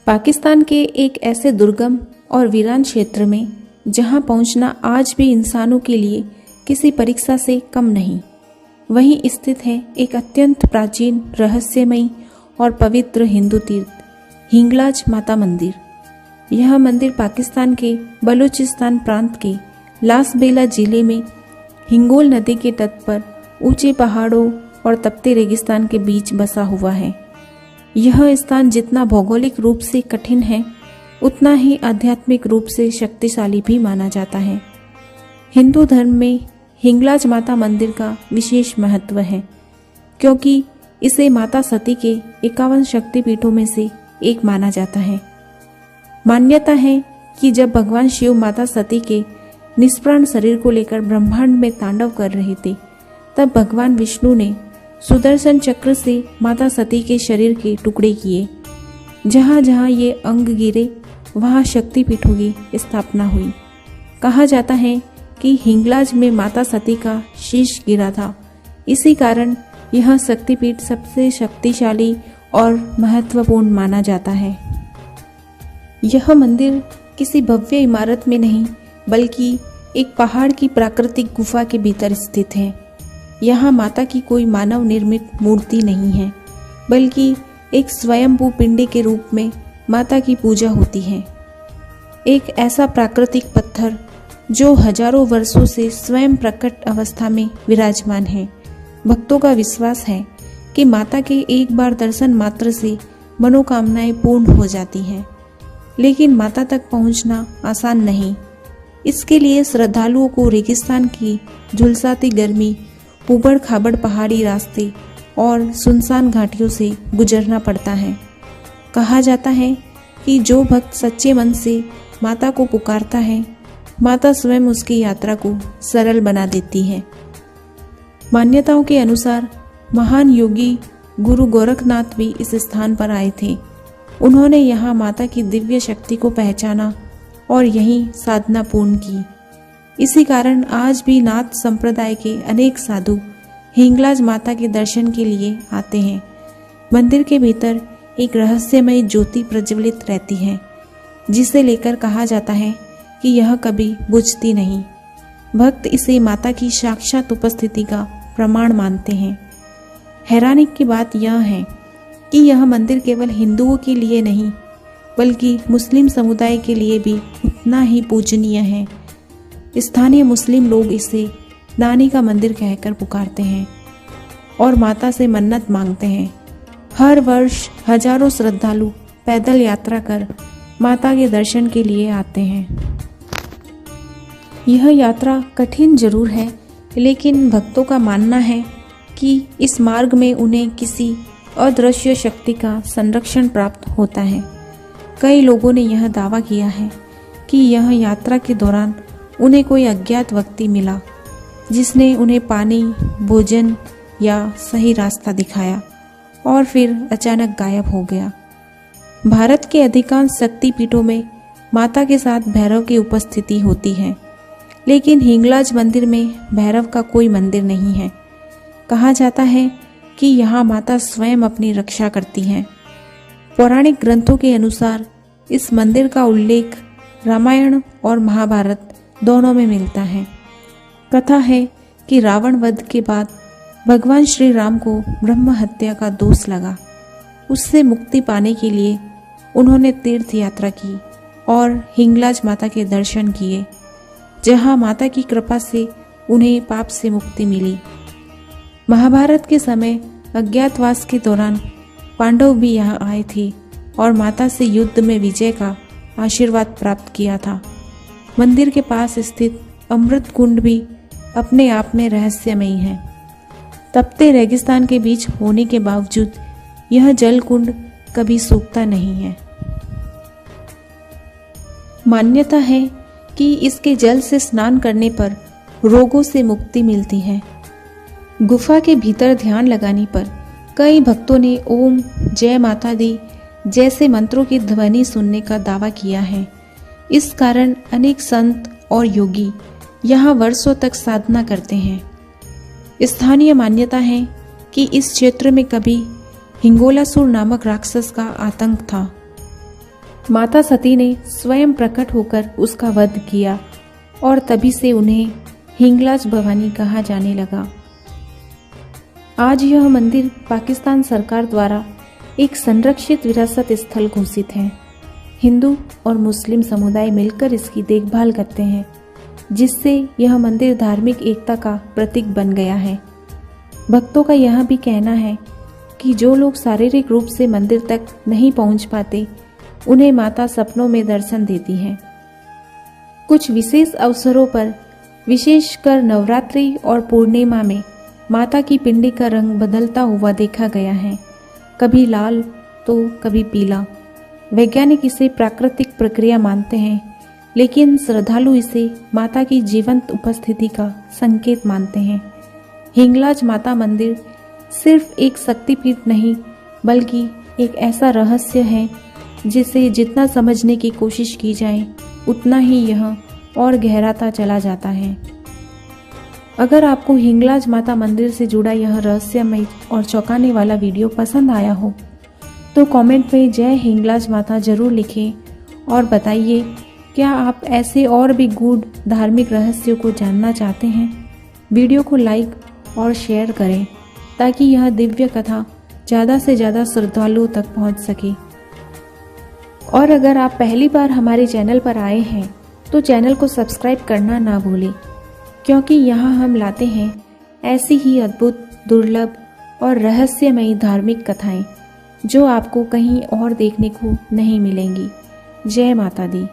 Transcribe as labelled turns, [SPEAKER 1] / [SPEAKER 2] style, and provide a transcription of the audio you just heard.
[SPEAKER 1] पाकिस्तान के एक ऐसे दुर्गम और वीरान क्षेत्र में जहां पहुंचना आज भी इंसानों के लिए किसी परीक्षा से कम नहीं, वहीं स्थित है एक अत्यंत प्राचीन, रहस्यमयी और पवित्र हिंदू तीर्थ हिंगलाज माता मंदिर। यह मंदिर पाकिस्तान के बलूचिस्तान प्रांत के लासबेला जिले में हिंगोल नदी के तट पर ऊंचे पहाड़ों और तपते रेगिस्तान के बीच बसा हुआ है। यह स्थान जितना भौगोलिक रूप से कठिन है, उतना ही आध्यात्मिक रूप से शक्तिशाली भी माना जाता है। हिंदू धर्म में हिंगलाज माता मंदिर का विशेष महत्व है, क्योंकि इसे माता सती के 51 शक्तिपीठों में से एक माना जाता है। मान्यता है कि जब भगवान शिव माता सती के निष्प्राण शरीर को लेकर ब्रह्मांड में तांडव कर रहे थे, तब भगवान विष्णु ने सुदर्शन चक्र से माता सती के शरीर के टुकड़े किए। जहाँ जहाँ ये अंग गिरे, वहाँ शक्तिपीठों की स्थापना हुई। कहा जाता है कि हिंगलाज में माता सती का शीश गिरा था। इसी कारण यह शक्तिपीठ सबसे शक्तिशाली और महत्वपूर्ण माना जाता है। यह मंदिर किसी भव्य इमारत में नहीं, बल्कि एक पहाड़ की प्राकृतिक गुफा के भीतर स्थित है। यहाँ माता की कोई मानव निर्मित मूर्ति नहीं है, बल्कि एक स्वयंभू पिंड के रूप में माता की पूजा होती है। एक ऐसा प्राकृतिक पत्थर जो हजारों वर्षों से स्वयं प्रकट अवस्था में विराजमान है। भक्तों का विश्वास है कि माता के एक बार दर्शन मात्र से मनोकामनाएं पूर्ण हो जाती हैं, लेकिन माता तक पहुंचना आसान नहीं। इसके लिए श्रद्धालुओं को रेगिस्तान की झुलसाती गर्मी, उबड़ खाबड़ पहाड़ी रास्ते और सुनसान घाटियों से गुजरना पड़ता है। कहा जाता है कि जो भक्त सच्चे मन से माता को पुकारता है, माता स्वयं उसकी यात्रा को सरल बना देती है। मान्यताओं के अनुसार महान योगी गुरु गोरखनाथ भी इस स्थान पर आए थे। उन्होंने यहाँ माता की दिव्य शक्ति को पहचाना और यहीं साधना पूर्ण की। इसी कारण आज भी नाथ संप्रदाय के अनेक साधु हिंगलाज माता के दर्शन के लिए आते हैं। मंदिर के भीतर एक रहस्यमय ज्योति प्रज्वलित रहती है, जिसे लेकर कहा जाता है कि यह कभी बुझती नहीं। भक्त इसे माता की साक्षात उपस्थिति का प्रमाण मानते हैं। हैरानी की बात यह है कि यह मंदिर केवल हिंदुओं के लिए नहीं, बल्कि मुस्लिम समुदाय के लिए भी उतना ही पूजनीय है। स्थानीय मुस्लिम लोग इसे नानी का मंदिर कहकर पुकारते हैं और माता से मन्नत मांगते हैं। हर वर्ष हजारों श्रद्धालु पैदल यात्रा कर माता के दर्शन के लिए आते हैं। यह यात्रा कठिन जरूर है, लेकिन भक्तों का मानना है कि इस मार्ग में उन्हें किसी अदृश्य शक्ति का संरक्षण प्राप्त होता है। कई लोगों ने यह दावा किया है कि यह यात्रा के दौरान उन्हें कोई अज्ञात व्यक्ति मिला, जिसने उन्हें पानी, भोजन या सही रास्ता दिखाया और फिर अचानक गायब हो गया। भारत के अधिकांश शक्तिपीठों में माता के साथ भैरव की उपस्थिति होती है, लेकिन हिंगलाज मंदिर में भैरव का कोई मंदिर नहीं है। कहा जाता है कि यहाँ माता स्वयं अपनी रक्षा करती हैं। पौराणिक ग्रंथों के अनुसार इस मंदिर का उल्लेख रामायण और महाभारत दोनों में मिलता है। कथा है कि रावण वध के बाद भगवान श्री राम को ब्रह्म हत्या का दोष लगा। उससे मुक्ति पाने के लिए उन्होंने तीर्थ यात्रा की और हिंगलाज माता के दर्शन किए, जहां माता की कृपा से उन्हें पाप से मुक्ति मिली। महाभारत के समय अज्ञातवास के दौरान पांडव भी यहाँ आए थे और माता से युद्ध में विजय का आशीर्वाद प्राप्त किया था। मंदिर के पास स्थित अमृत कुंड भी अपने आप में रहस्यमयी है। तपते रेगिस्तान के बीच होने के बावजूद यह जल कुंड कभी सूखता नहीं है। मान्यता है कि इसके जल से स्नान करने पर रोगों से मुक्ति मिलती है। गुफा के भीतर ध्यान लगाने पर कई भक्तों ने ओम, जय माता दी जैसे मंत्रों की ध्वनि सुनने का दावा किया है। इस कारण अनेक संत और योगी यहाँ वर्षों तक साधना करते हैं। स्थानीय मान्यता है कि इस क्षेत्र में कभी हिंगोलासुर नामक राक्षस का आतंक था। माता सती ने स्वयं प्रकट होकर उसका वध किया और तभी से उन्हें हिंगलाज भवानी कहा जाने लगा। आज यह मंदिर पाकिस्तान सरकार द्वारा एक संरक्षित विरासत स्थल घोषित है। हिंदू और मुस्लिम समुदाय मिलकर इसकी देखभाल करते हैं, जिससे यह मंदिर धार्मिक एकता का प्रतीक बन गया है। भक्तों का यह भी कहना है कि जो लोग शारीरिक रूप से मंदिर तक नहीं पहुंच पाते, उन्हें माता सपनों में दर्शन देती है। कुछ विशेष अवसरों पर, विशेषकर नवरात्रि और पूर्णिमा में, माता की पिंडी का रंग बदलता हुआ देखा गया है, कभी लाल तो कभी पीला। वैज्ञानिक इसे प्राकृतिक प्रक्रिया मानते हैं, लेकिन श्रद्धालु इसे माता की जीवंत उपस्थिति का संकेत मानते हैं। हिंगलाज माता मंदिर सिर्फ एक शक्तिपीठ नहीं, बल्कि एक ऐसा रहस्य है जिसे जितना समझने की कोशिश की जाए, उतना ही यह और गहराता चला जाता है। अगर आपको हिंगलाज माता मंदिर से जुड़ा यह रहस्यमय और चौंकाने वाला वीडियो पसंद आया हो, तो कमेंट में जय हिंगलाज माता जरूर लिखें और बताइए, क्या आप ऐसे और भी गूढ़ धार्मिक रहस्यों को जानना चाहते हैं? वीडियो को लाइक और शेयर करें ताकि यह दिव्य कथा ज़्यादा से ज़्यादा श्रद्धालुओं तक पहुंच सके। और अगर आप पहली बार हमारे चैनल पर आए हैं तो चैनल को सब्सक्राइब करना ना भूलें, क्योंकि यहाँ हम लाते हैं ऐसी ही अद्भुत, दुर्लभ और रहस्यमयी धार्मिक कथाएं जो आपको कहीं और देखने को नहीं मिलेंगी। जय माता दी।